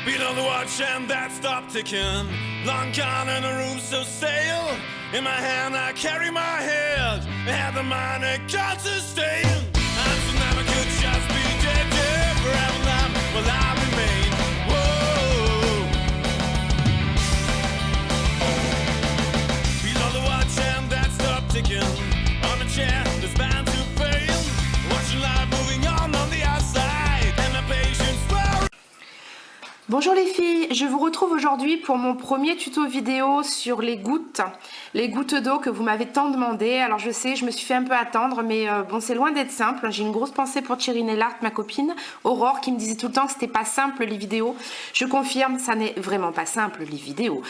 Below the watch and that stopped ticking. Long gone and the room so stale. In my hand I carry my head. I have the mind that can't sustain. I'm so never could just be dead, dead forever now. Will I remain? Whoa. Below the watch and that stopped ticking. On a chair that's bound to fail. Watching life moving on the outside. And my patience will... Bonjour les filles, je vous retrouve aujourd'hui pour mon premier tuto vidéo sur les gouttes d'eau que vous m'avez tant demandé. Alors je sais, je me suis fait un peu attendre, mais bon, c'est loin d'être simple. J'ai une grosse pensée pour Thierry Nellart, ma copine, Aurore, qui me disait tout le temps que c'était pas simple les vidéos. Je confirme, ça n'est vraiment pas simple les vidéos.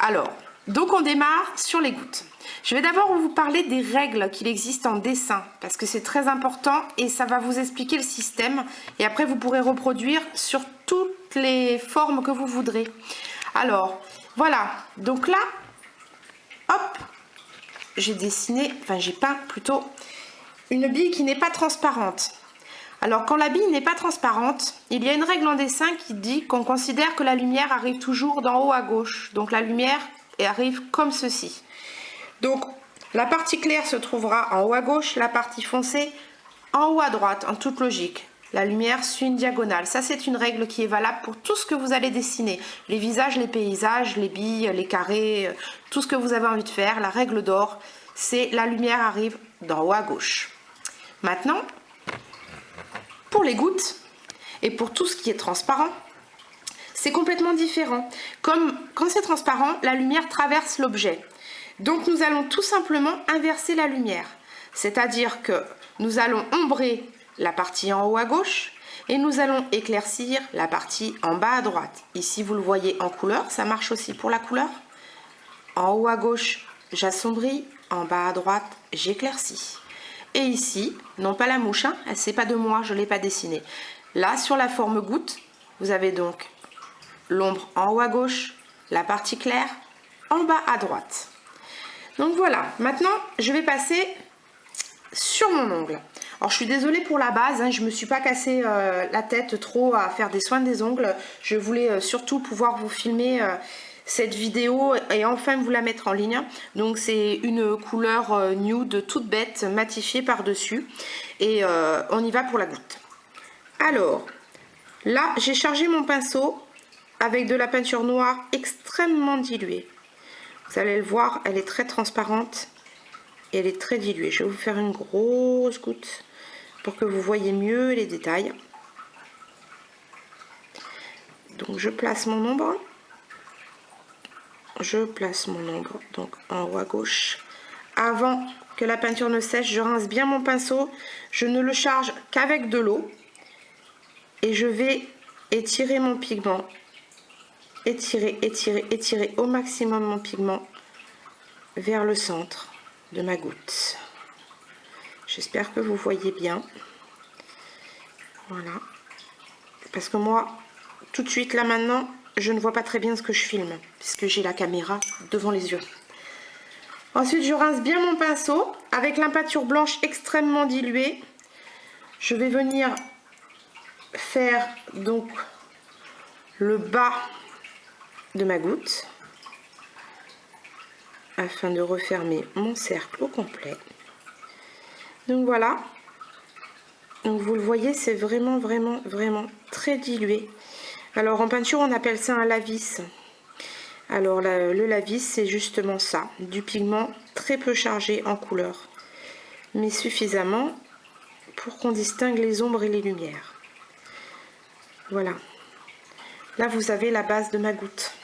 Alors, donc on démarre sur les gouttes. Je vais d'abord vous parler des règles qu'il existe en dessin, parce que c'est très important et ça va vous expliquer le système. Et après, vous pourrez reproduire sur toutes les formes que vous voudrez. Alors, voilà. Donc là, hop, j'ai dessiné, enfin j'ai peint plutôt une bille qui n'est pas transparente. Alors, quand la bille n'est pas transparente, il y a une règle en dessin qui dit qu'on considère que la lumière arrive toujours d'en haut à gauche. Donc, la lumière arrive comme ceci. Donc, la partie claire se trouvera en haut à gauche, la partie foncée en haut à droite, en toute logique. La lumière suit une diagonale. Ça, c'est une règle qui est valable pour tout ce que vous allez dessiner. Les visages, les paysages, les billes, les carrés, tout ce que vous avez envie de faire. La règle d'or, c'est la lumière arrive d'en haut à gauche. Maintenant, pour les gouttes et pour tout ce qui est transparent, c'est complètement différent. Comme quand c'est transparent, la lumière traverse l'objet. Donc nous allons tout simplement inverser la lumière. C'est-à-dire que nous allons ombrer la partie en haut à gauche et nous allons éclaircir la partie en bas à droite. Ici vous le voyez en couleur, ça marche aussi pour la couleur. En haut à gauche, j'assombris, en bas à droite, j'éclaircis. Et ici, non pas la mouche, hein, c'est pas de moi, je ne l'ai pas dessinée. Là, sur la forme goutte, vous avez donc l'ombre en haut à gauche, la partie claire en bas à droite. Donc voilà, maintenant je vais passer sur mon ongle. Alors je suis désolée pour la base, hein, je ne me suis pas cassé la tête trop à faire des soins des ongles. Je voulais surtout pouvoir vous filmer cette vidéo et enfin vous la mettre en ligne. Donc c'est une couleur nude toute bête, matifiée par-dessus. Et on y va pour la goutte. Alors, là j'ai chargé mon pinceau avec de la peinture noire extrêmement diluée. Vous allez le voir, elle est très transparente et elle est très diluée. Je vais vous faire une grosse goutte pour que vous voyez mieux les détails. Donc je place mon ombre. Je place mon ombre donc en haut à gauche. Avant que la peinture ne sèche, je rince bien mon pinceau. Je ne le charge qu'avec de l'eau. Et je vais étirer mon pigment. Étirer, étirer, étirer au maximum mon pigment vers le centre de ma goutte. J'espère que vous voyez bien. Voilà. Parce que moi, tout de suite, là maintenant, je ne vois pas très bien ce que je filme, puisque j'ai la caméra devant les yeux. Ensuite, je rince bien mon pinceau avec la peinture blanche extrêmement diluée. Je vais venir faire donc le bas de ma goutte afin de refermer mon cercle au complet. Donc voilà, donc vous le voyez, c'est vraiment très dilué. Alors en peinture on appelle ça un lavis. Alors le lavis, c'est justement ça, du pigment très peu chargé en couleur, mais suffisamment pour qu'on distingue les ombres et les lumières. Voilà, là vous avez la base de ma goutte.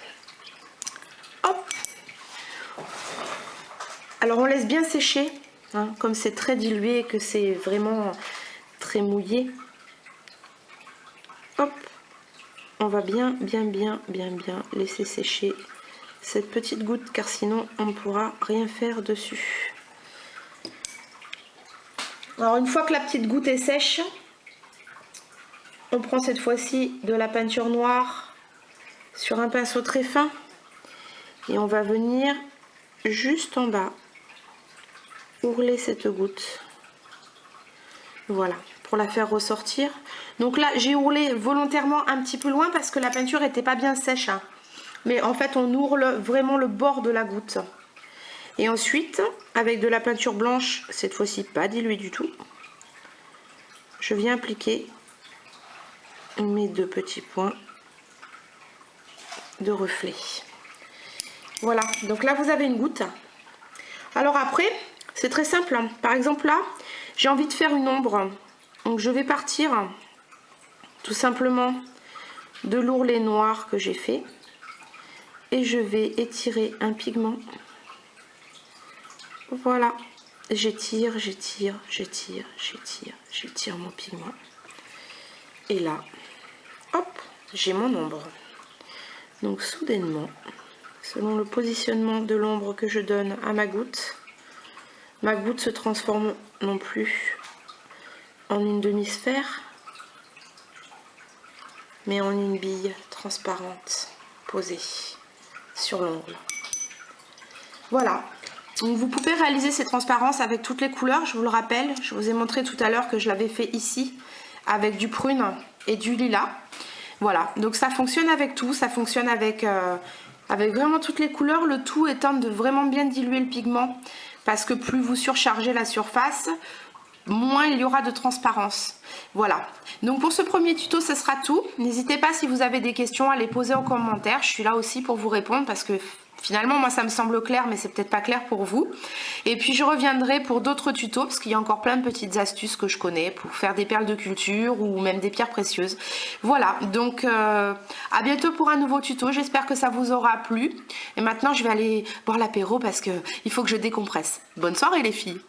Alors on laisse bien sécher, hein, comme c'est très dilué et que c'est vraiment très mouillé. Hop, on va bien laisser sécher cette petite goutte, car sinon on ne pourra rien faire dessus. Alors une fois que la petite goutte est sèche, on prend cette fois-ci de la peinture noire sur un pinceau très fin et on va venir juste en bas ourler cette goutte. Voilà, pour la faire ressortir. Donc là, j'ai ourlé volontairement un petit peu loin parce que la peinture n'était pas bien sèche. Hein. Mais en fait, on ourle vraiment le bord de la goutte. Et ensuite, avec de la peinture blanche, cette fois-ci pas diluée du tout, je viens appliquer mes 2 petits points de reflet. Voilà, donc là vous avez une goutte. Alors après, c'est très simple. Par exemple là, j'ai envie de faire une ombre. Donc je vais partir tout simplement de l'ourlet noir que j'ai fait. Et je vais étirer un pigment. Voilà, j'étire, j'étire, j'étire, j'étire, j'étire mon pigment. Et là, hop, j'ai mon ombre. Donc soudainement, selon le positionnement de l'ombre que je donne à ma goutte se transforme non plus en une demi-sphère, mais en une bille transparente posée sur l'ongle. Voilà. Donc vous pouvez réaliser ces transparences avec toutes les couleurs, je vous le rappelle. Je vous ai montré tout à l'heure que je l'avais fait ici avec du prune et du lilas. Voilà, donc ça fonctionne avec tout, ça fonctionne avec vraiment toutes les couleurs. Le tout étant de vraiment bien diluer le pigment parce que plus vous surchargez la surface, moins il y aura de transparence. Voilà, donc pour ce premier tuto ce sera tout. N'hésitez pas si vous avez des questions à les poser en commentaire, je suis là aussi pour vous répondre parce que finalement moi ça me semble clair mais c'est peut-être pas clair pour vous. Et puis je reviendrai pour d'autres tutos parce qu'il y a encore plein de petites astuces que je connais pour faire des perles de culture ou même des pierres précieuses. Voilà, donc à bientôt pour un nouveau tuto, j'espère que ça vous aura plu. Et maintenant je vais aller boire l'apéro parce que il faut que je décompresse. Bonne soirée les filles.